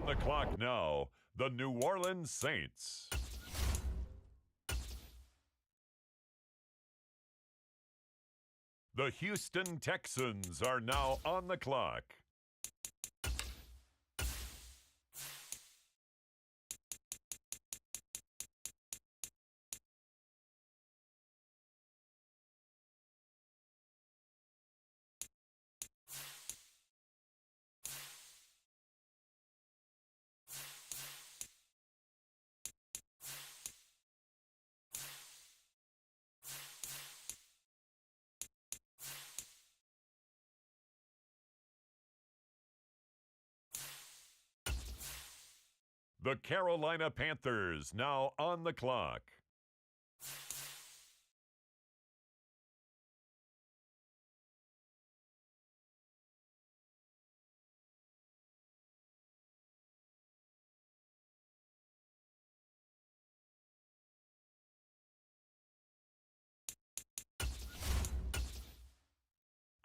On the clock now, the New Orleans Saints. The Houston Texans are now on the clock. The Carolina Panthers now on the clock.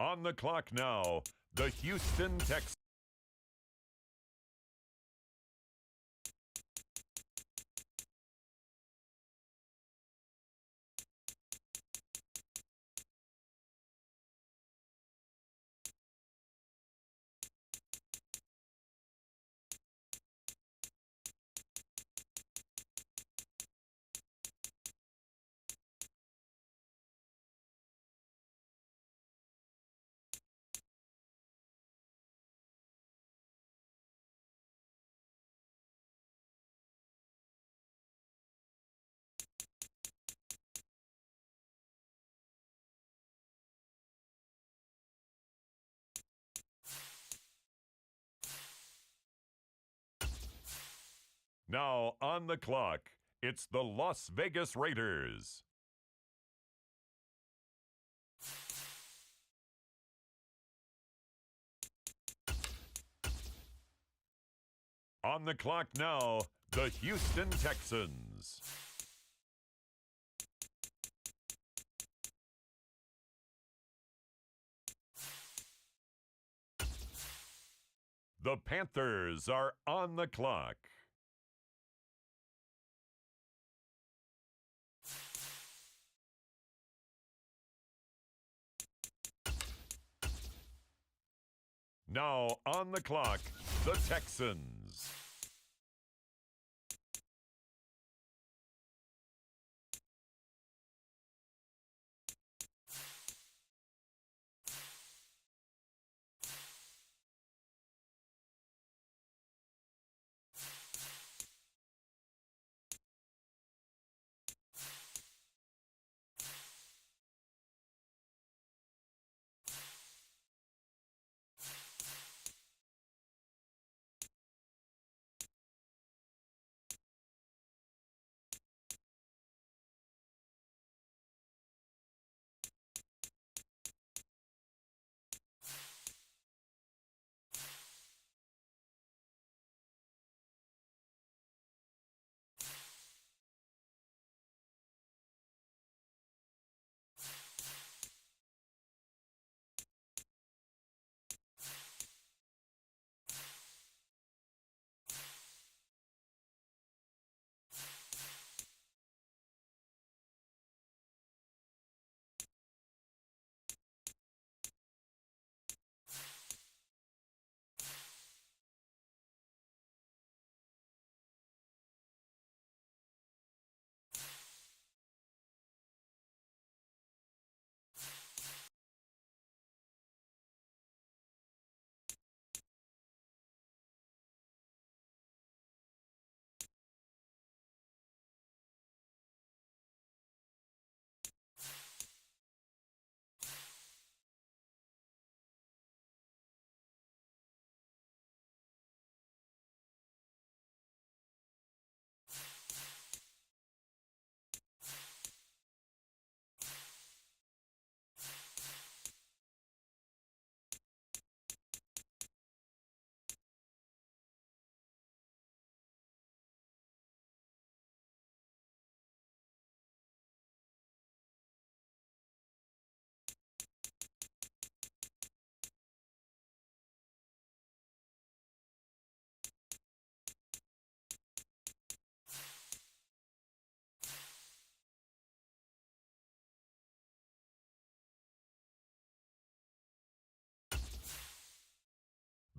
On the clock now, the Houston Texans. Now on the clock, it's the Las Vegas Raiders. On the clock now, the Houston Texans. The Panthers are on the clock. Now on the clock, the Texans.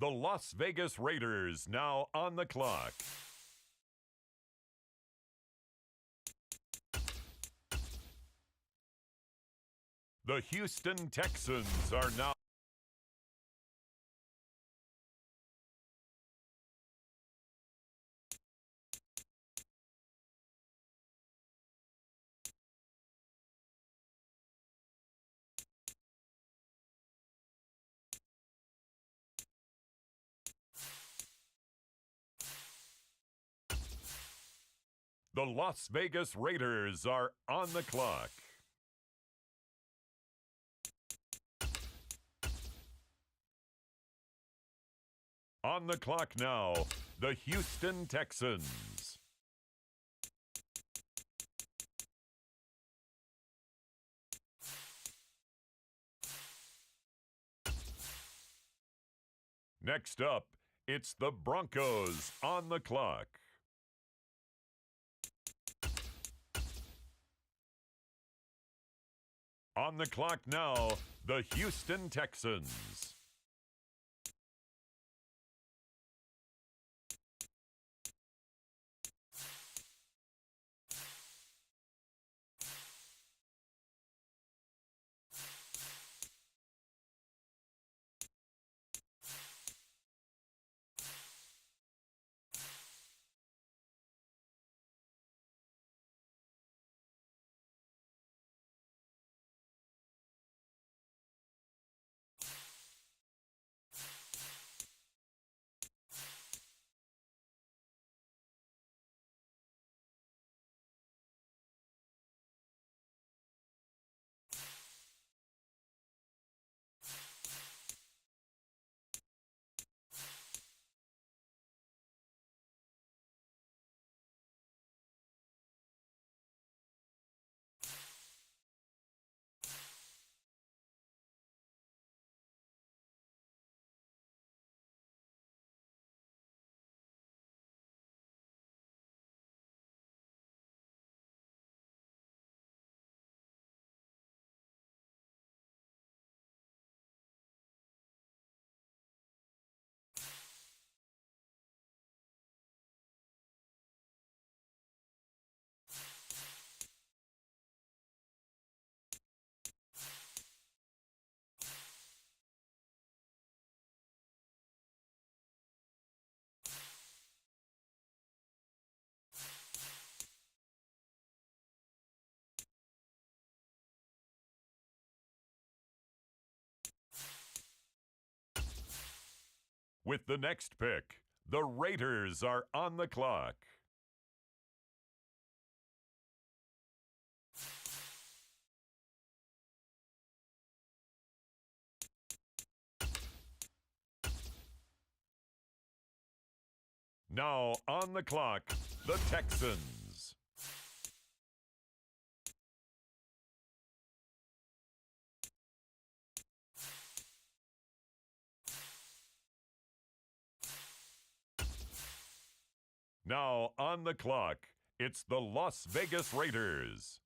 The Las Vegas Raiders now on the clock. The Houston Texans are now. The Las Vegas Raiders are on the clock. On the clock now, the Houston Texans. Next up, it's the Broncos on the clock. On the clock now, the Houston Texans. With the next pick, the Raiders are on the clock. Now on the clock, the Texans. Now on the clock, it's the Las Vegas Raiders.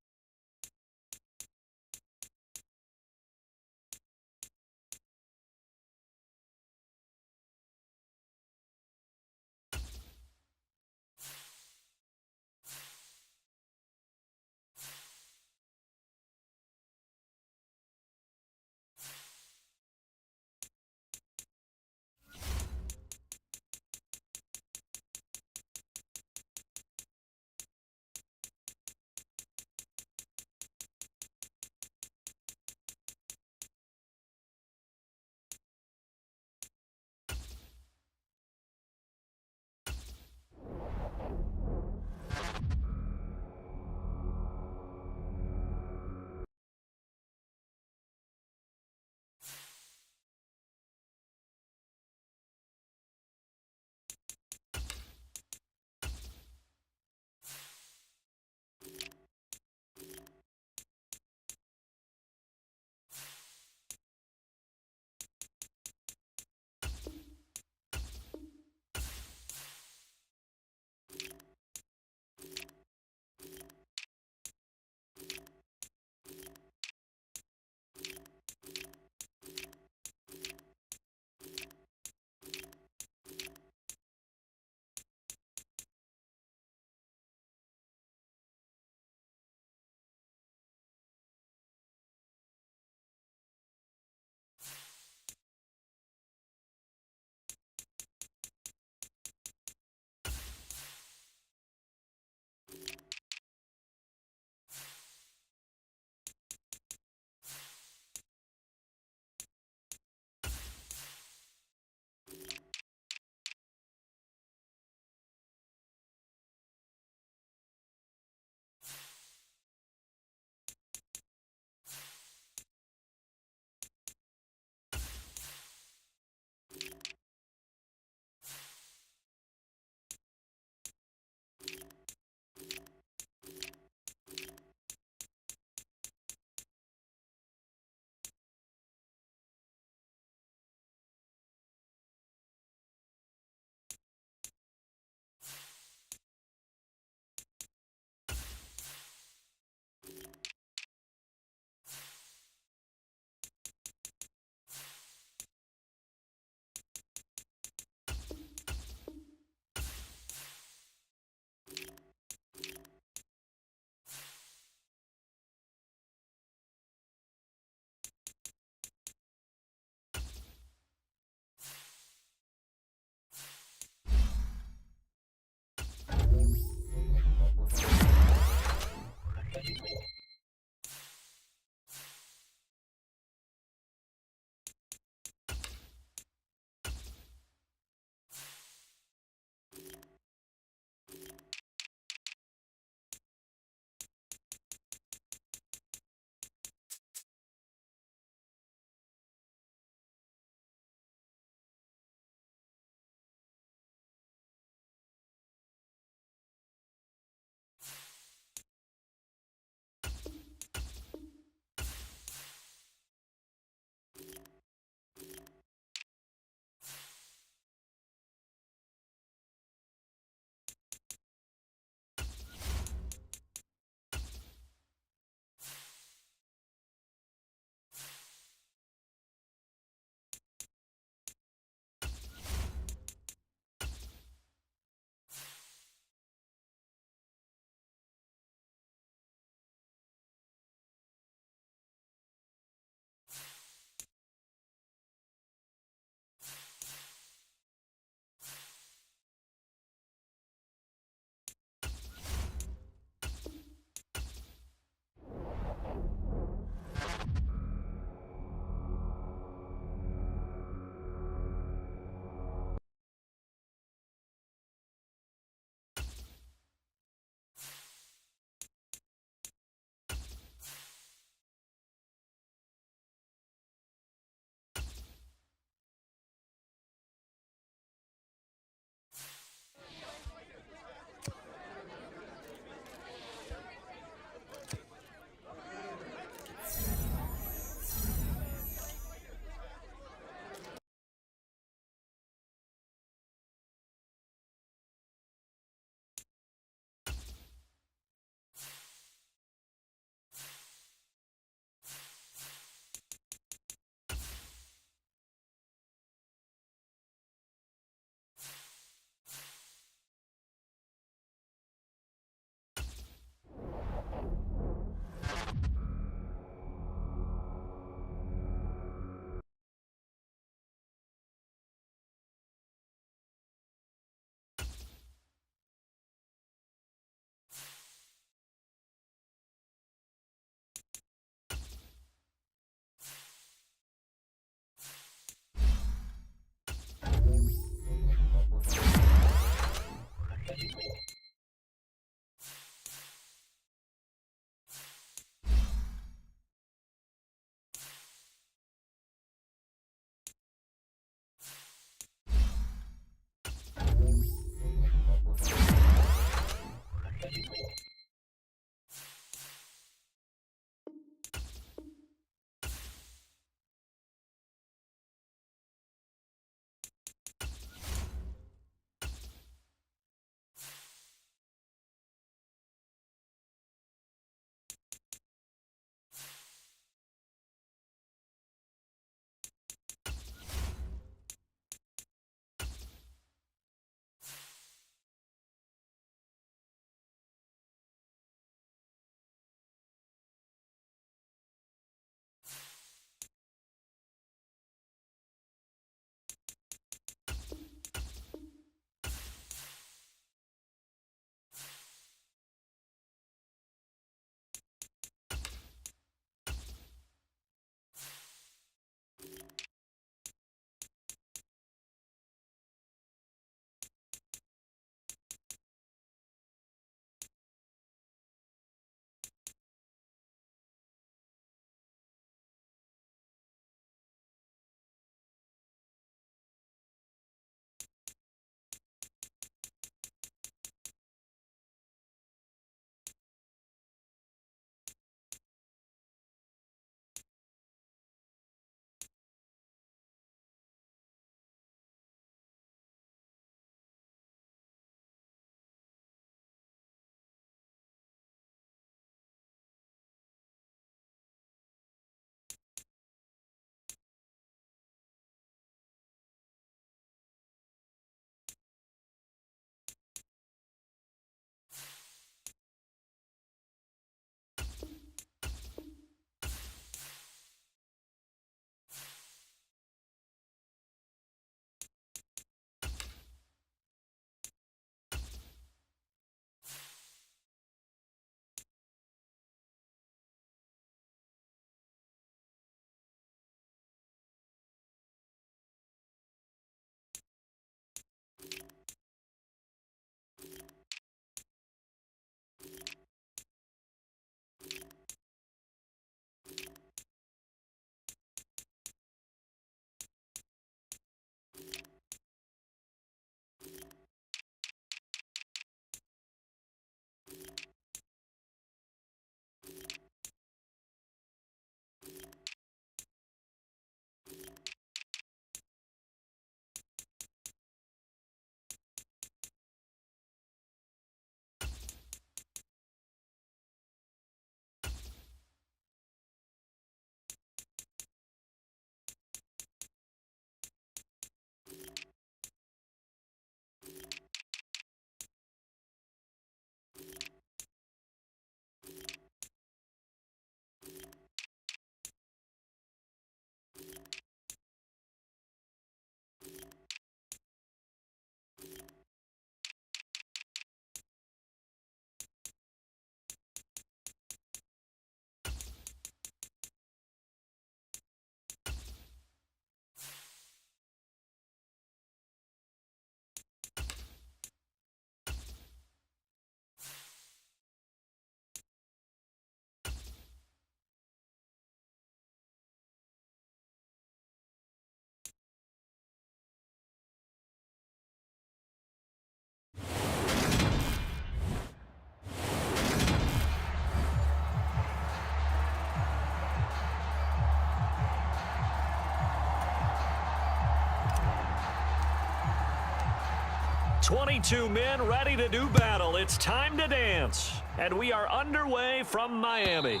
22 men ready to do battle. It's time to dance. And we are underway from Miami.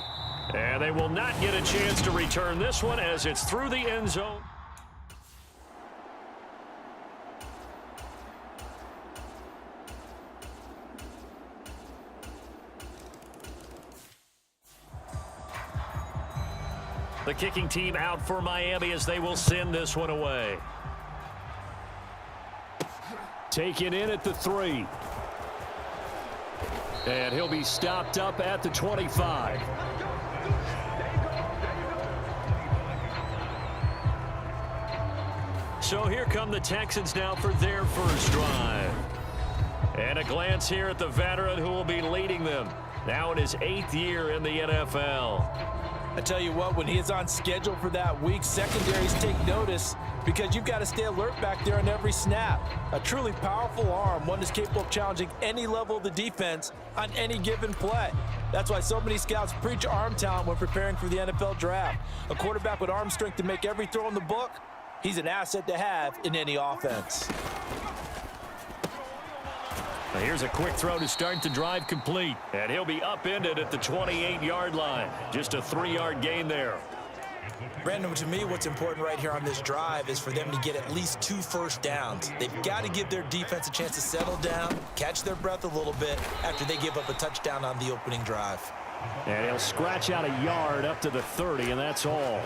And they will not get a chance to return this one as it's through the end zone. The kicking team out for Miami as they will send this one away. Taken in at the 3. And he'll be stopped up at the 25. So here come the Texans now for their first drive. And a glance here at the veteran who will be leading them. Now in his 8th year in the NFL. I tell you what, when he is on schedule for that week, secondaries take notice because you've got to stay alert back there on every snap. A truly powerful arm, one that's capable of challenging any level of the defense on any given play. That's why so many scouts preach arm talent when preparing for the NFL draft. A quarterback with arm strength to make every throw in the book, he's an asset to have in any offense. Now here's a quick throw to start the drive complete. And he'll be upended at the 28-yard line. Just a 3-yard gain there. Brandon, to me, what's important right here on this drive is for them to get at least 2 first downs. They've got to give their defense a chance to settle down, catch their breath a little bit after they give up a touchdown on the opening drive. And he'll scratch out a yard up to the 30, and that's all.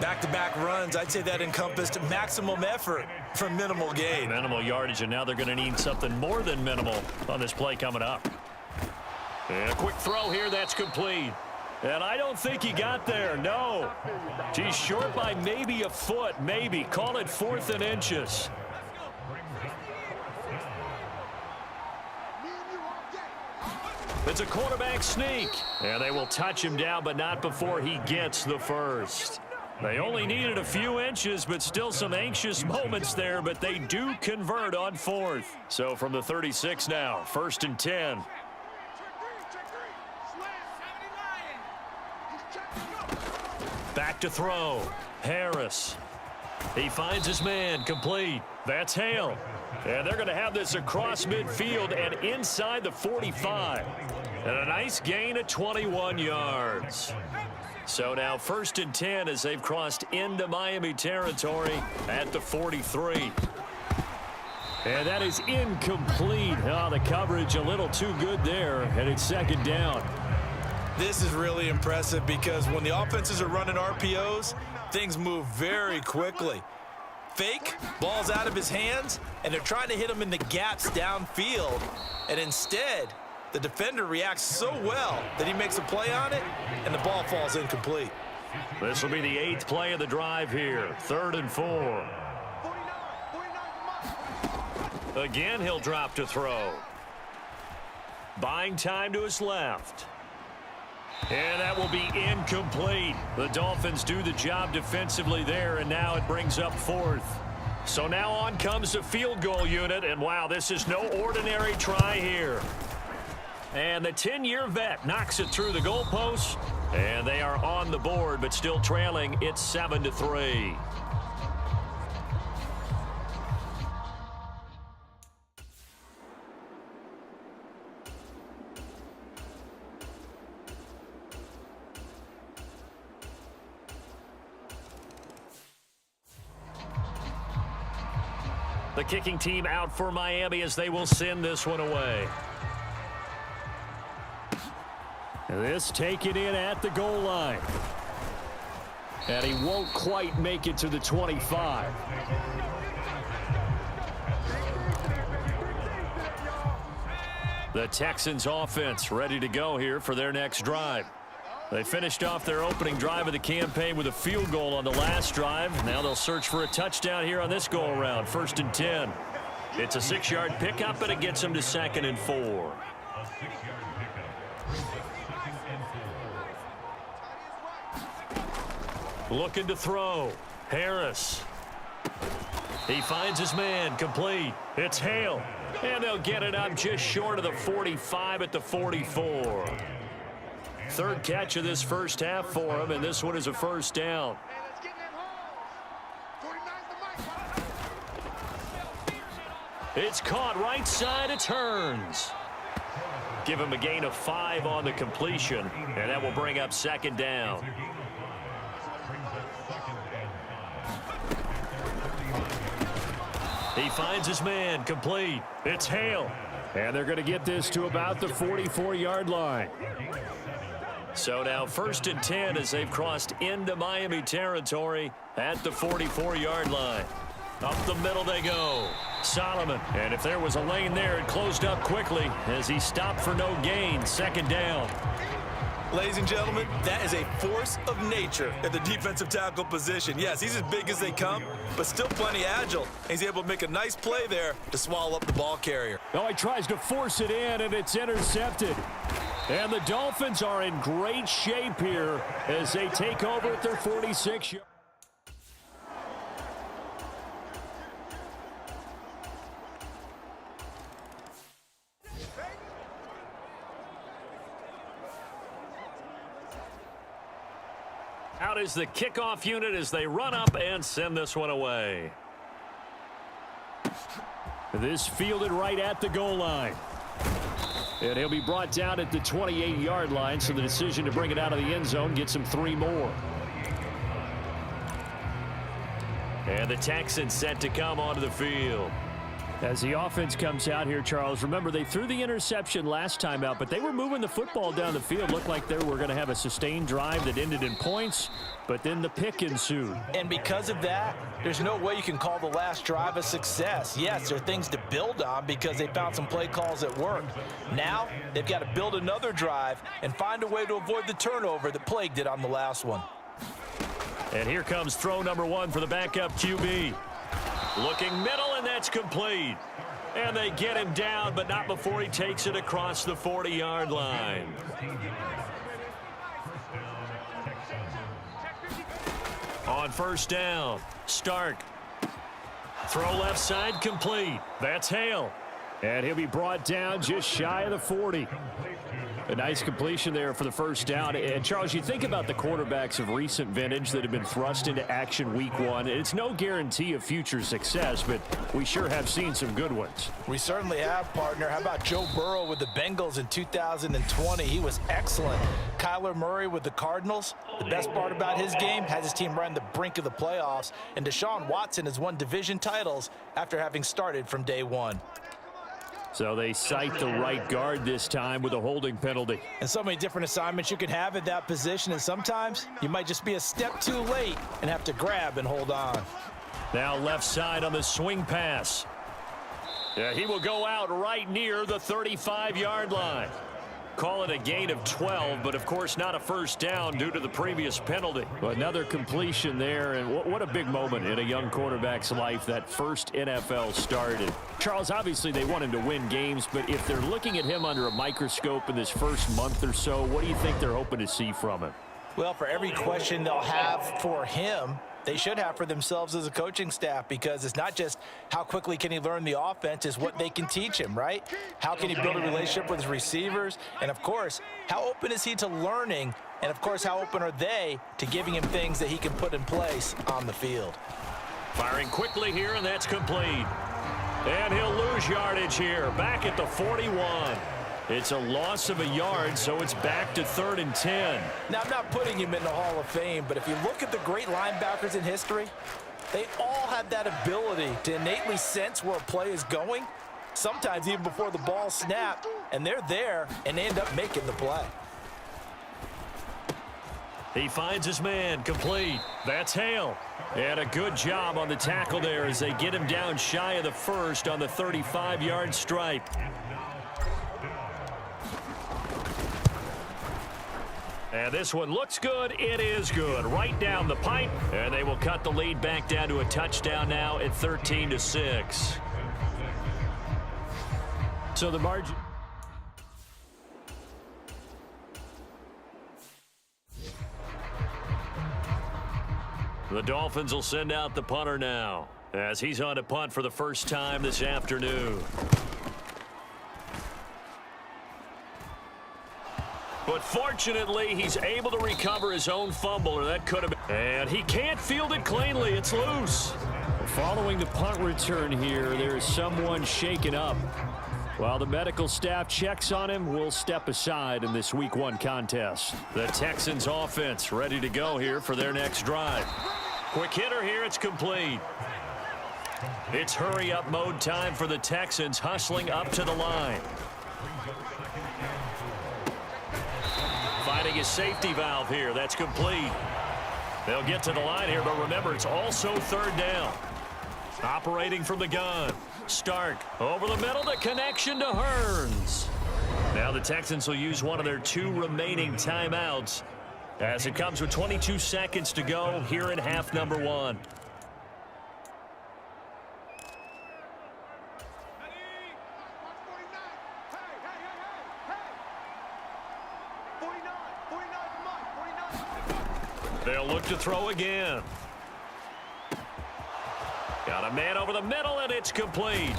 Back-to-back runs, I'd say that encompassed maximum effort for minimal gain. Minimal yardage, and now they're going to need something more than minimal on this play coming up. And a quick throw here, that's complete. And I don't think he got there, no. He's short by maybe a foot, maybe. Call it 4th and inches. It's a quarterback sneak. And they will touch him down, but not before he gets the first. They only needed a few inches, but still some anxious moments there, but they do convert on 4th. So from the 36 now, 1st and 10. Back to throw. Harris. He finds his man, complete. That's Hale. And they're going to have this across midfield and inside the 45. And a nice gain of 21 yards. So now 1st and 10 as they've crossed into Miami territory at the 43. And that is incomplete. Oh, the coverage a little too good there, and it's 2nd down. This is really impressive because when the offenses are running RPOs, things move very quickly. Fake, ball's out of his hands, and they're trying to hit him in the gaps downfield. And instead, the defender reacts so well that he makes a play on it, and the ball falls incomplete. This will be the 8th play of the drive here. 3rd and 4. Again, he'll drop to throw. Buying time to his left. And that will be incomplete. The Dolphins do the job defensively there, and now it brings up 4th. So now on comes the field goal unit, and wow, this is no ordinary try here. And the 10-year vet knocks it through the goalpost, and they are on the board, but still trailing. It's 7-3. The kicking team out for Miami as they will send this one away. This taken in at the goal line. And he won't quite make it to the 25. The Texans offense ready to go here for their next drive. They finished off their opening drive of the campaign with a field goal on the last drive. Now they'll search for a touchdown here on this go-around. 1st and 10. It's a 6-yard pickup, and it gets them to 2nd and 4. Looking to throw. Harris. He finds his man, complete. It's Hale. And they'll get it up just short of the 45 at the 44. 3rd catch of this first half for him, and this one is a 1st down. It's caught right side. It turns. Give him a gain of 5 on the completion, and that will bring up second down. He finds his man, complete. It's Hale. And they're going to get this to about the 44-yard line. So now 1st and 10 as they've crossed into Miami territory at the 44-yard line. Up the middle they go. Solomon. And if there was a lane there, it closed up quickly as he stopped for no gain. Second down. Ladies and gentlemen, that is a force of nature at the defensive tackle position. Yes, he's as big as they come, but still plenty agile. He's able to make a nice play there to swallow up the ball carrier. Oh, he tries to force it in, and it's intercepted. And the Dolphins are in great shape here as they take over at their 46. Out is the kickoff unit as they run up and send this one away. This fielded right at the goal line. And he'll be brought down at the 28-yard line, so the decision to bring it out of the end zone gets him 3 more. And the Texans set to come onto the field. As the offense comes out here, Charles, remember they threw the interception last time out, but they were moving the football down the field. Looked like they were going to have a sustained drive that ended in points, but then the pick ensued. And because of that, there's no way you can call the last drive a success. Yes, there are things to build on because they found some play calls that worked. Now they've got to build another drive and find a way to avoid the turnover that plagued it on the last one. And here comes throw number 1 for the backup QB. Looking middle, and that's complete. And they get him down, but not before he takes it across the 40-yard line. On first down, Stark. Throw left side, complete. That's Hale. And he'll be brought down just shy of the 40. A nice completion there for the first down. And, Charles, you think about the quarterbacks of recent vintage that have been thrust into action week 1. It's no guarantee of future success, but we sure have seen some good ones. We certainly have, partner. How about Joe Burrow with the Bengals in 2020? He was excellent. Kyler Murray with the Cardinals. The best part about his game has his team right on the brink of the playoffs. And Deshaun Watson has won division titles after having started from day 1. So they cite the right guard this time with a holding penalty. And so many different assignments you can have at that position, and sometimes you might just be a step too late and have to grab and hold on. Now left side on the swing pass. Yeah, he will go out right near the 35-yard line. Call it a gain of 12, but of course not a first down due to the previous penalty. Another completion there, and what a big moment in a young quarterback's life, that first NFL start. And Charles, obviously they want him to win games, but if they're looking at him under a microscope in this first month or so, what do you think they're hoping to see from him? Well, for every question they'll have for him, they should have for themselves as a coaching staff, because it's not just how quickly can he learn the offense, it's what they can teach him, right? How can he build a relationship with his receivers? And, of course, how open is he to learning? And, of course, how open are they to giving him things that he can put in place on the field? Firing quickly here, and that's complete. And he'll lose yardage here, back at the 41. It's a loss of a yard, so it's back to 3rd and 10. Now, I'm not putting him in the Hall of Fame, but if you look at the great linebackers in history, they all have that ability to innately sense where a play is going, sometimes even before the ball snapped, and they're there, and they end up making the play. He finds his man, complete. That's Hale. And a good job on the tackle there as they get him down shy of the first on the 35-yard stripe. And this one looks good. It is good. Right down the pipe. And they will cut the lead back down to a touchdown now at 13-6. So the margin. The Dolphins will send out the punter now as he's on to punt for the first time this afternoon. But fortunately, he's able to recover his own fumble, or that could have been. And he can't field it cleanly. It's loose. Following the punt return here, there's someone shaken up. While the medical staff checks on him, we'll step aside in this Week 1 contest. The Texans offense ready to go here for their next drive. Quick hitter here, it's complete. It's hurry-up mode time for the Texans, hustling up to the line. Finding a safety valve here, that's complete. They'll get to the line here, but remember, it's also third down. Operating from the gun. Stark over the middle, the connection to Hearns. Now the Texans will use one of their 2 remaining timeouts as it comes with 22 seconds to go here in half number 1. They'll look to throw again. Got a man over the middle, and it's complete.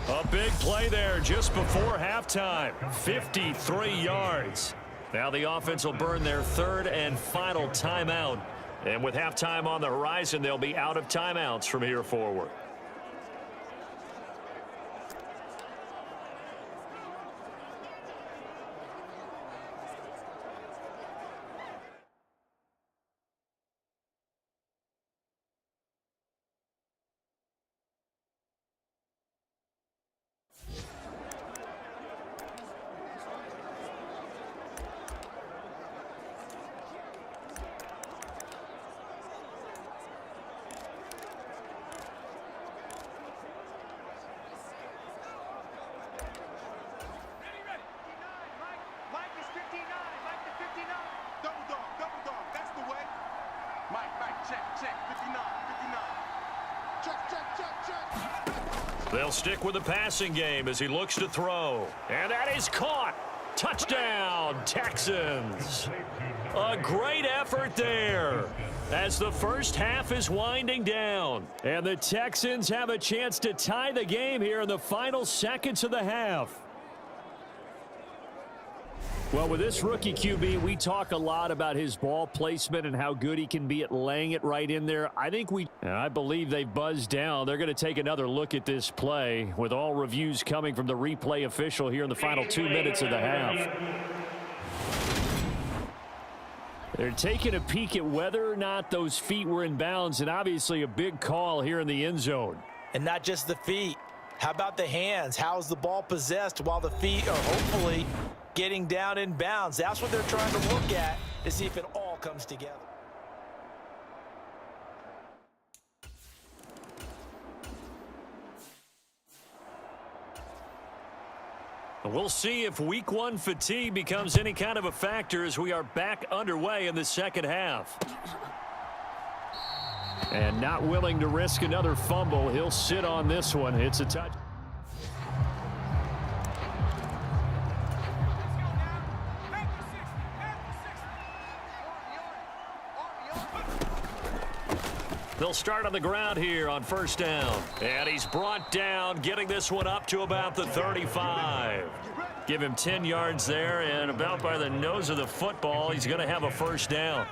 A big play there just before halftime. 53 yards. Now the offense will burn their 3rd and final timeout. And with halftime on the horizon, they'll be out of timeouts from here forward. They'll stick with the passing game as he looks to throw. And that is caught. Touchdown, Texans. A great effort there as the first half is winding down. And the Texans have a chance to tie the game here in the final seconds of the half. Well, with this rookie QB, we talk a lot about his ball placement and how good he can be at laying it right in there. I believe they've buzzed down. They're going to take another look at this play with all reviews coming from the replay official here in the final 2 minutes of the half. They're taking a peek at whether or not those feet were in bounds, and obviously a big call here in the end zone. And not just the feet. How about the hands? How's the ball possessed while the feet are hopefully getting down in bounds? That's what they're trying to look at to see if it all comes together. We'll see if Week 1 fatigue becomes any kind of a factor as we are back underway in the second half. And not willing to risk another fumble, he'll sit on this one. It's a touch. They'll start on the ground here on first down. And he's brought down, getting this one up to about the 35. Give him 10 yards there, and about by the nose of the football, he's going to have a first down.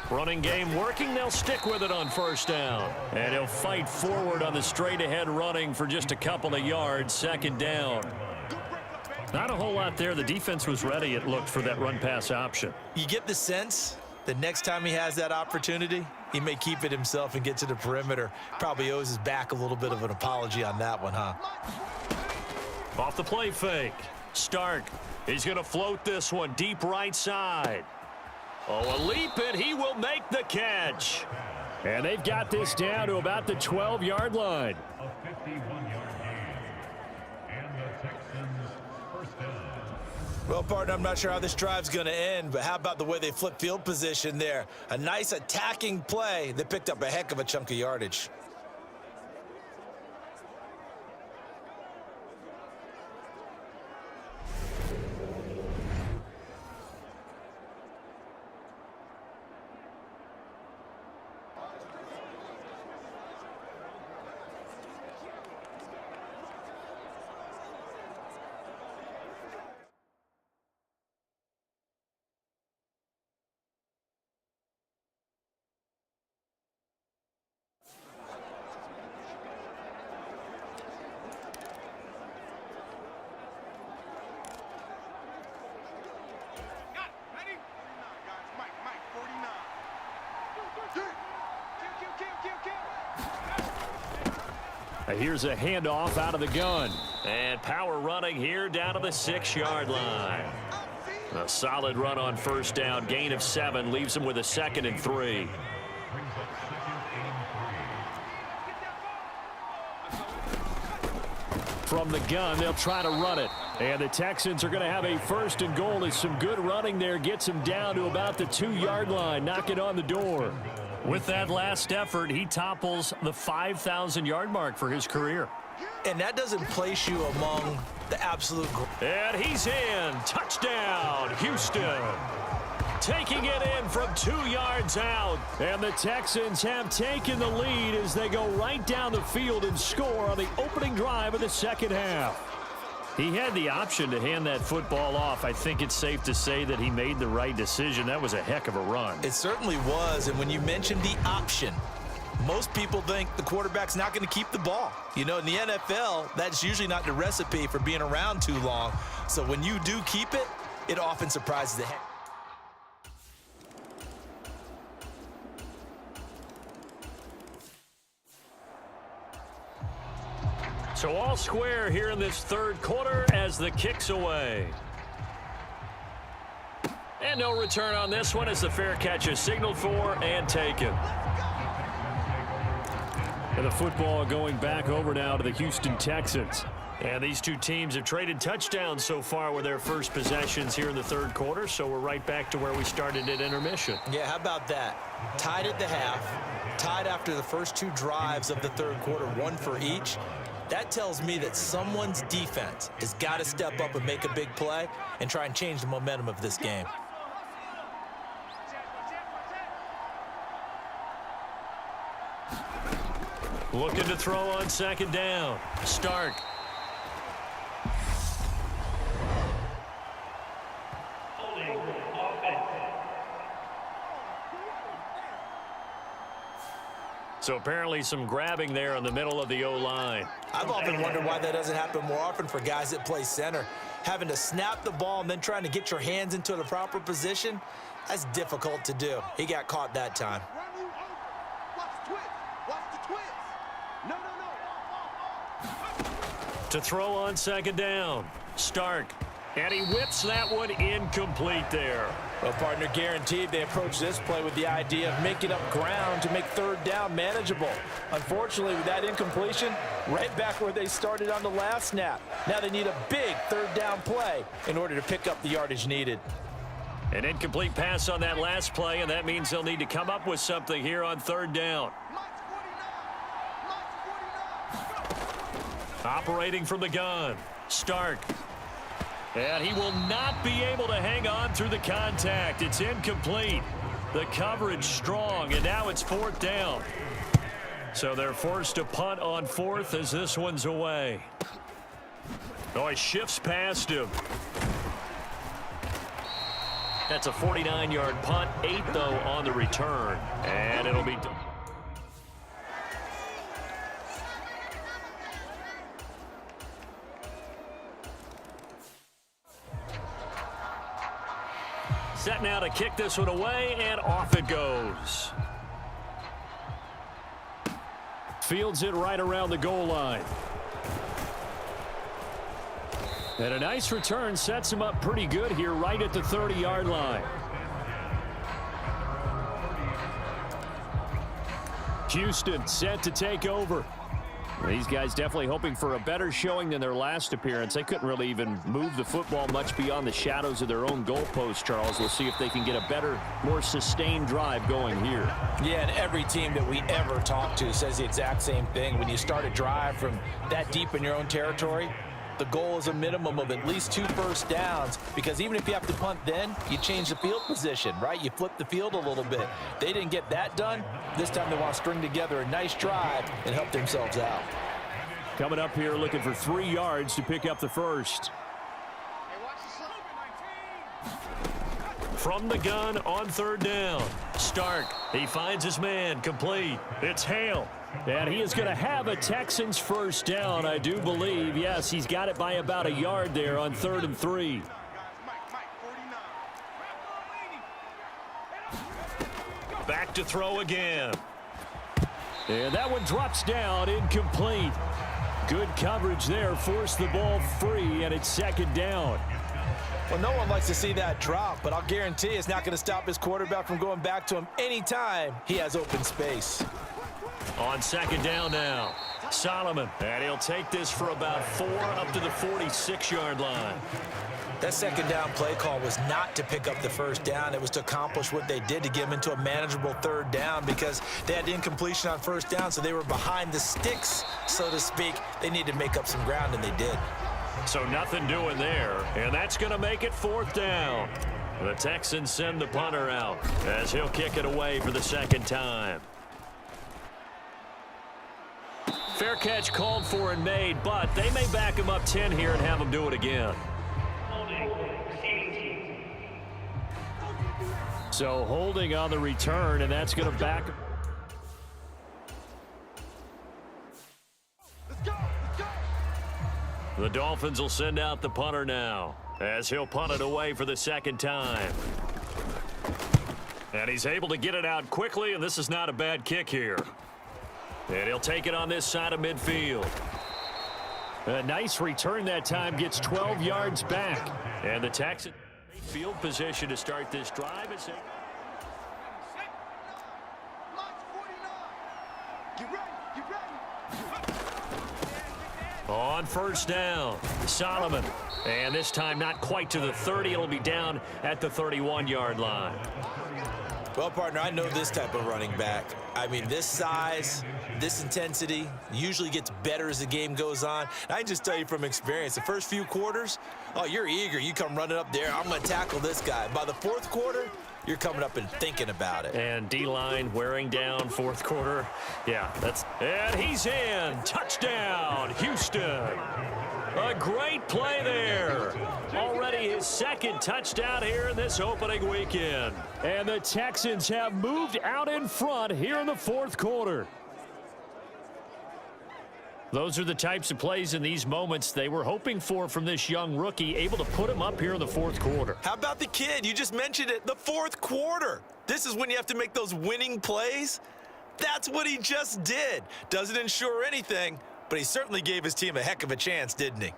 Running game working. They'll stick with it on first down. And he'll fight forward on the straight-ahead running for just a couple of yards. Second down. Not a whole lot there. The defense was ready, it looked, for that run-pass option. You get the sense that next time he has that opportunity, he may keep it himself and get to the perimeter. Probably owes his back a little bit of an apology on that one, huh? Off the play fake. Stark. He's going to float this one deep right side. Oh, a leap, and he will make the catch. And they've got this down to about the 12-yard line. Well, partner, I'm not sure how this drive's going to end, but how about the way they flip field position there? A nice attacking play that picked up a heck of a chunk of yardage. Here's a handoff out of the gun. And power running here down to the 6-yard line. A solid run on first down. Gain of 7 leaves them with a 2nd and 3. From the gun, they'll try to run it. And the Texans are going to have a 1st and goal as some good running there gets him down to about the 2-yard line, knocking on the door. With that last effort, he topples the 5,000-yard mark for his career. And that doesn't place you among the absolute. And he's in. Touchdown, Houston. Taking it in from 2 yards out. And the Texans have taken the lead as they go right down the field and score on the opening drive of the second half. He had the option to hand that football off. I think it's safe to say that he made the right decision. That was a heck of a run. It certainly was. And when you mentioned the option, most people think the quarterback's not going to keep the ball. You know, in the NFL, that's usually not the recipe for being around too long. So when you do keep it, it often surprises the heck. So all square here in this third quarter as the kick's away. And no return on this one as the fair catch is signaled for and taken. And the football going back over now to the Houston Texans. And these two teams have traded touchdowns so far with their first possessions here in the third quarter, so we're right back to where we started at intermission. Yeah, how about that? Tied at the half, tied after the first 2 drives of the third quarter, 1 for each. That tells me that someone's defense has got to step up and make a big play and try and change the momentum of this game. Looking to throw on second down. Stark. So apparently some grabbing there in the middle of the O-line. I've often wondered why that doesn't happen more often for guys that play center. Having to snap the ball and then trying to get your hands into the proper position, that's difficult to do. He got caught that time. To throw on second down. Stark. And he whips that one incomplete there. Well, partner, guaranteed they approach this play with the idea of making up ground to make third down manageable. Unfortunately, with that incompletion, right back where they started on the last snap. Now they need a big third down play in order to pick up the yardage needed. An incomplete pass on that last play, and that means they'll need to come up with something here on third down. Operating from the gun, Stark. And he will not be able to hang on through the contact. It's incomplete. The coverage strong, and now it's fourth down. So they're forced to punt on fourth as this one's away. Oh, he shifts past him. That's a 49-yard punt, 8 though on the return. And it'll be... Set now to kick this one away, and off it goes. Fields it right around the goal line. And a nice return sets him up pretty good here right at the 30-yard line. Houston set to take over. These guys definitely hoping for a better showing than their last appearance. They couldn't really even move the football much beyond the shadows of their own goalpost, Charles. We'll see if they can get a better, more sustained drive going here. Yeah, and every team that we ever talk to says the exact same thing. When you start a drive from that deep in your own territory, the goal is a minimum of at least 2 first downs, because even if you have to punt then, you change the field position, right? You flip the field a little bit. They didn't get that done. This time they want to string together a nice drive and help themselves out. Coming up here looking for 3 yards to pick up the first. From the gun on third down. Stark, he finds his man, complete. It's Hale. And he is going to have a Texans first down, I do believe. Yes, he's got it by about a yard there on 3rd and 3. Back to throw again. And that one drops down, incomplete. Good coverage there, forced the ball free, and it's second down. Well, no one likes to see that drop, but I'll guarantee it's not going to stop his quarterback from going back to him anytime he has open space. On second down now, Solomon, and he'll take this for about 4 up to the 46-yard line. That second down play call was not to pick up the first down. It was to accomplish what they did, to get them into a manageable third down, because they had incompletion on first down, so they were behind the sticks, so to speak. They needed to make up some ground, and they did. So nothing doing there, and that's going to make it fourth down. The Texans send the punter out as he'll kick it away for the second time. Fair catch called for and made, but they may back him up 10 here and have him do it again. So holding on the return, and that's going to back him. The Dolphins will send out the punter now as he'll punt it away for the second time. And he's able to get it out quickly, and this is not a bad kick here. And he'll take it on this side of midfield. A nice return that time, gets 12 yards back. And the Texans field position to start this drive. On first down, Solomon. And this time not quite to the 30. It'll be down at the 31-yard line. Well, partner, I know this type of running back. I mean, this size, this intensity usually gets better as the game goes on. And I can just tell you from experience, the first few quarters, oh, you're eager. You come running up there, I'm going to tackle this guy. By the fourth quarter, you're coming up and thinking about it. And D-line wearing down fourth quarter. Yeah, and he's in. Touchdown, Houston. A great play there. Already his second touchdown here in this opening weekend. And the Texans have moved out in front here in the fourth quarter. Those are the types of plays in these moments they were hoping for from this young rookie, able to put him up here in the fourth quarter. How about the kid? You just mentioned it, the fourth quarter. This is when you have to make those winning plays. That's what he just did. Doesn't ensure anything, but he certainly gave his team a heck of a chance, didn't he?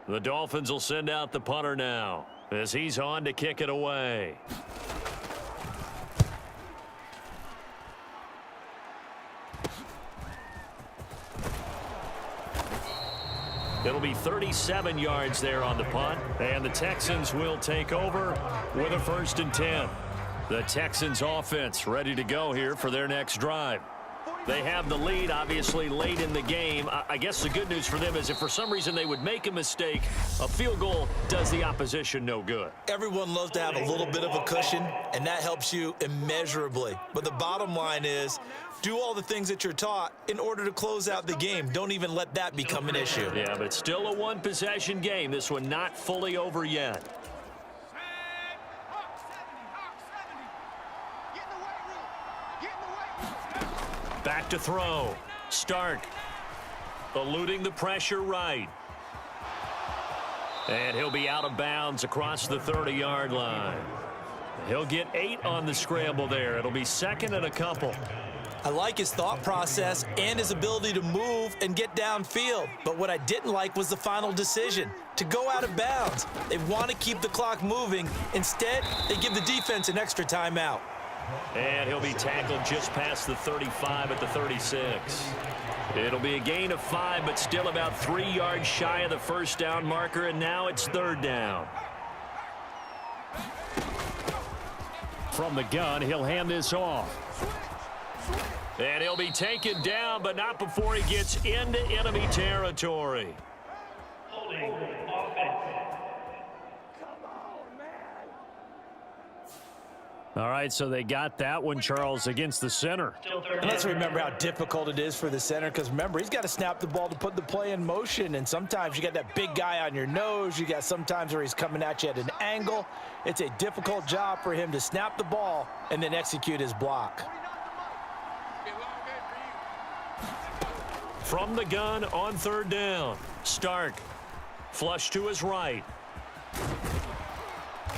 The Dolphins will send out the punter now as he's on to kick it away. It'll be 37 yards there on the punt, and the Texans will take over with a 1st and 10. The Texans offense ready to go here for their next drive. They have the lead, obviously, late in the game. I guess the good news for them is if for some reason they would make a mistake, a field goal does the opposition no good. Everyone loves to have a little bit of a cushion, and that helps you immeasurably. But the bottom line is, do all the things that you're taught in order to close out the game. Don't even let that become an issue. Yeah, but still a one-possession game. This one not fully over yet. Back to throw. Stark eluding the pressure right. And he'll be out of bounds across the 30-yard line. He'll get 8 on the scramble there. It'll be 2nd and a couple. I like his thought process and his ability to move and get downfield. But what I didn't like was the final decision, to go out of bounds. They want to keep the clock moving. Instead, they give the defense an extra timeout. And he'll be tackled just past the 35 at the 36. It'll be a gain of 5, but still about 3 yards shy of the first down marker, and now it's 3rd down. From the gun, he'll hand this off. And he'll be taken down, but not before he gets into enemy territory. All right, so they got that one, Charles, against the center. And let's remember how difficult it is for the center, because remember, he's got to snap the ball to put the play in motion, and sometimes you got that big guy on your nose. You got sometimes where he's coming at you at an angle. It's a difficult job for him to snap the ball and then execute his block. From the gun on third down, Stark. Flush to his right.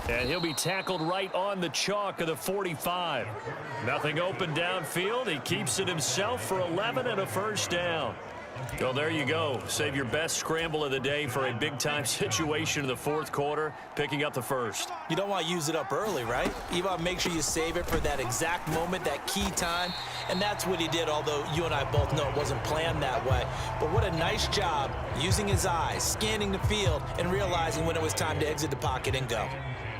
And he'll be tackled right on the chalk of the 45. Nothing open downfield. He keeps it himself for 11 and a first down. Well, there you go. Save your best scramble of the day for a big-time situation in the fourth quarter, picking up the first. You don't want to use it up early, right? You want to make sure you save it for that exact moment, that key time. And that's what he did, although you and I both know it wasn't planned that way. But what a nice job using his eyes, scanning the field, and realizing when it was time to exit the pocket and go.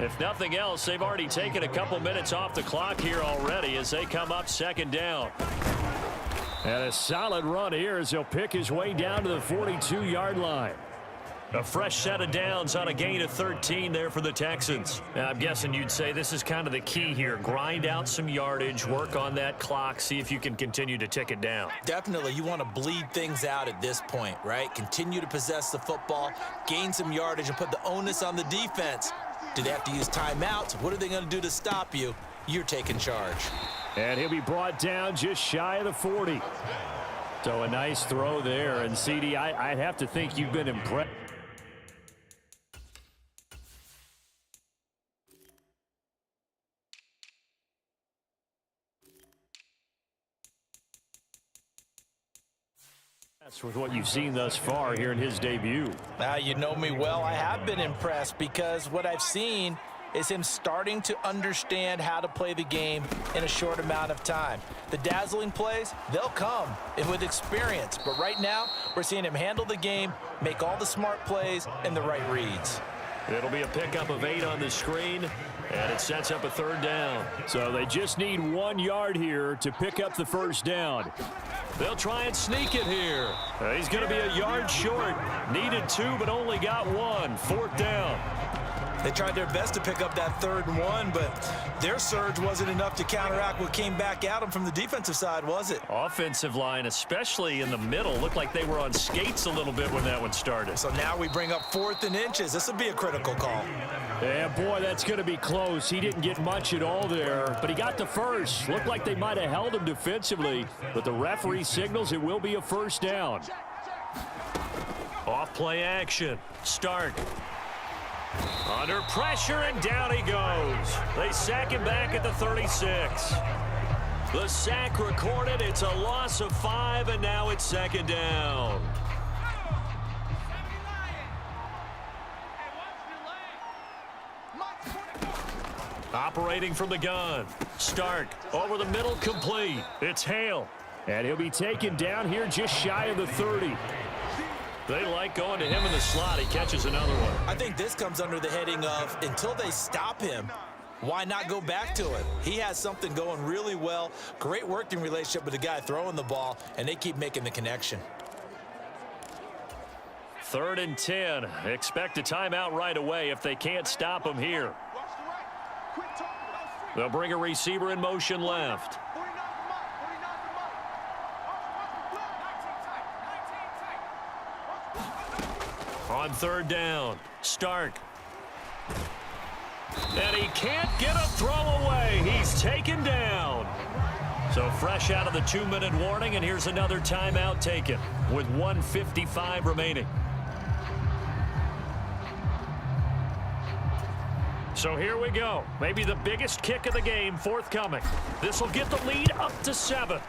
If nothing else, they've already taken a couple minutes off the clock here already as they come up second down. And a solid run here as he'll pick his way down to the 42-yard line. A fresh set of downs on a gain of 13 there for the Texans. Now, I'm guessing you'd say this is kind of the key here. Grind out some yardage, work on that clock, see if you can continue to tick it down. Definitely, you want to bleed things out at this point, right? Continue to possess the football, gain some yardage, and put the onus on the defense. Do they have to use timeouts? What are they going to do to stop you? You're taking charge. And he'll be brought down just shy of the 40. So a nice throw there. And, CD, I'd have to think you've been impressed. With what you've seen thus far here in his debut. You know me well. I have been impressed because what I've seen is him starting to understand how to play the game in a short amount of time. The dazzling plays, they'll come with experience. But right now, we're seeing him handle the game, make all the smart plays, and the right reads. It'll be a pickup of 8 on the screen, and it sets up a third down. So they just need 1 yard here to pick up the first down. They'll try and sneak it here. He's going to be a yard short. Needed 2, but only got 1. Fourth down. They tried their best to pick up that 3rd and 1, but their surge wasn't enough to counteract what came back at them from the defensive side, was it? Offensive line, especially in the middle, looked like they were on skates a little bit when that one started. So now we bring up 4th and inches. This will be a critical call. Yeah, boy, that's going to be close. He didn't get much at all there, but he got the first. Looked like they might have held him defensively, but the referee signals it will be a first down. Off play action. Stark. Under pressure, and down he goes. They sack him back at the 36. The sack recorded. It's a loss of 5, and now it's second down. Operating from the gun. Stark over the middle, complete. It's Hale. And he'll be taken down here just shy of the 30. They like going to him in the slot. He catches another one. I think this comes under the heading of until they stop him, why not go back to it? He has something going really well. Great working relationship with the guy throwing the ball, and they keep making the connection. 3rd and 10. Expect a timeout right away if they can't stop him here. They'll bring a receiver in motion left. On 3rd down, Stark. And he can't get a throw away. He's taken down. So fresh out of the 2-minute warning, and here's another timeout taken with 1:55 remaining. So here we go. Maybe the biggest kick of the game forthcoming. This will get the lead up to 7.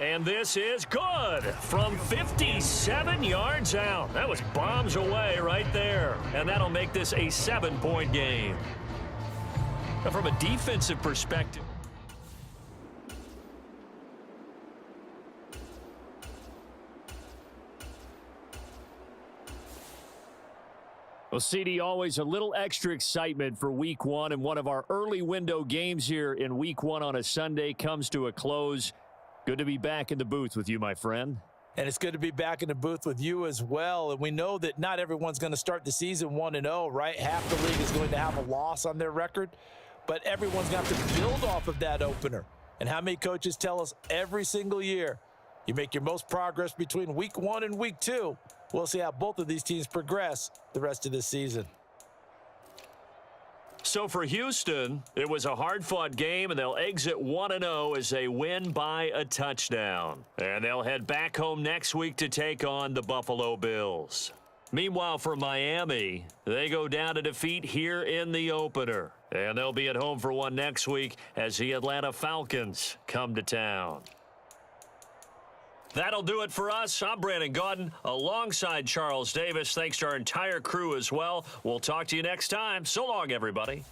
And this is good from 57 yards out. That was bombs away right there. And that'll make this a 7-point game. Now from a defensive perspective, well, CD, always a little extra excitement for Week 1, and one of our early window games here in Week 1 on a Sunday comes to a close. Good to be back in the booth with you, my friend. And it's good to be back in the booth with you as well. And we know that not everyone's going to start the season 1-0, right? Half the league is going to have a loss on their record. but everyone's got to build off of that opener. And how many coaches tell us every single year, you make your most progress between week 1 and week 2. We'll see how both of these teams progress the rest of this season. So for Houston, it was a hard-fought game, and they'll exit 1-0 as they win by a touchdown. And they'll head back home next week to take on the Buffalo Bills. Meanwhile, for Miami, they go down to defeat here in the opener. And they'll be at home for one next week as the Atlanta Falcons come to town. That'll do it for us. I'm Brandon Gaudin alongside Charles Davis. Thanks to our entire crew as well. We'll talk to you next time. So long, everybody.